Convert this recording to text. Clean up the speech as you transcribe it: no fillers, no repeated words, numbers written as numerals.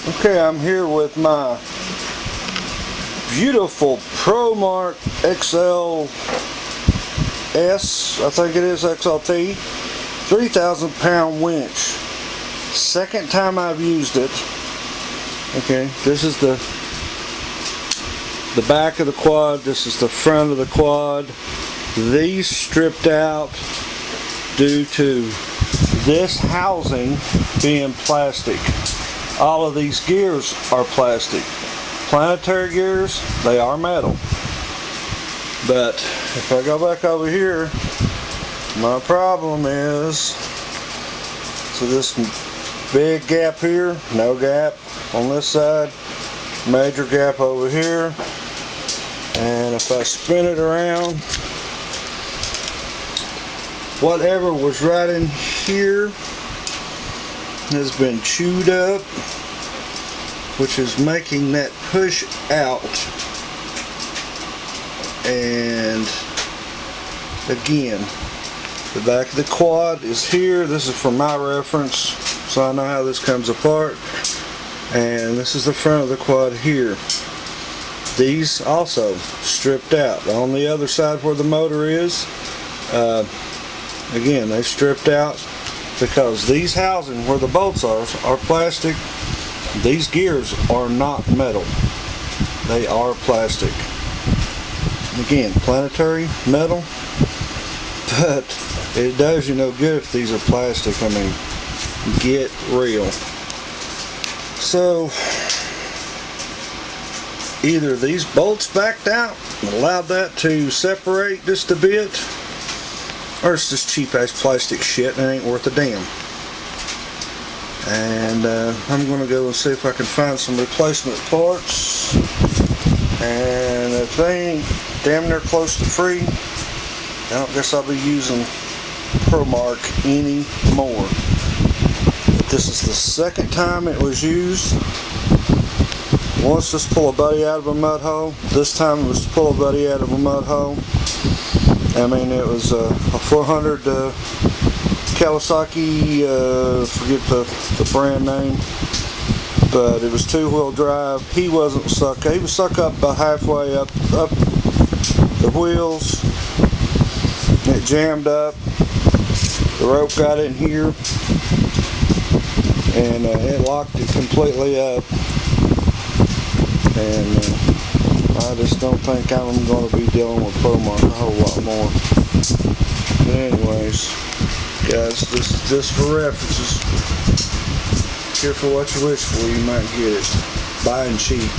Okay, I'm here with my beautiful Promark XL S, I think it is XLT, 3,000 pound winch. Second time I've used it. Okay, this is the back of the quad, this is the front of the quad. These stripped out due to this housing being plastic. All of these gears are plastic. Planetary gears, they are metal. But if I go back over here, my problem is, so this big gap here, no gap on this side, major gap over here, and if I spin it around, whatever was right in here has been chewed up, which is making that push out. And again, the back of the quad is here. This is for my reference, so I know how this comes apart. And this is the front of the quad here. These also stripped out. On the other side where the motor is, again, they stripped out because these housing where the bolts are plastic. These gears are not metal. They are plastic. Again, planetary metal, but it does you no good if these are plastic. I mean, get real. So either these bolts backed out and allowed that to separate just a bit, or it's just cheap ass plastic shit and it ain't worth a damn. And I'm going to go and see if I can find some replacement parts. And if they ain't damn near close to free, I don't guess I'll be using Promark anymore. But this is the second time it was used. Once just pull a buddy out of a mud hole. This time it was to pull a buddy out of a mud hole. I mean, it was a 400 Kawasaki, forget the brand name, but it was two-wheel drive. He wasn't stuck. He was stuck up about halfway up the wheels. It jammed up. The rope got in here, and it locked it completely up. And I just don't think I'm going to be dealing with Promark a whole lot more. But anyways, guys, this is just for references. Careful what you wish for, you might get it. Buying cheap.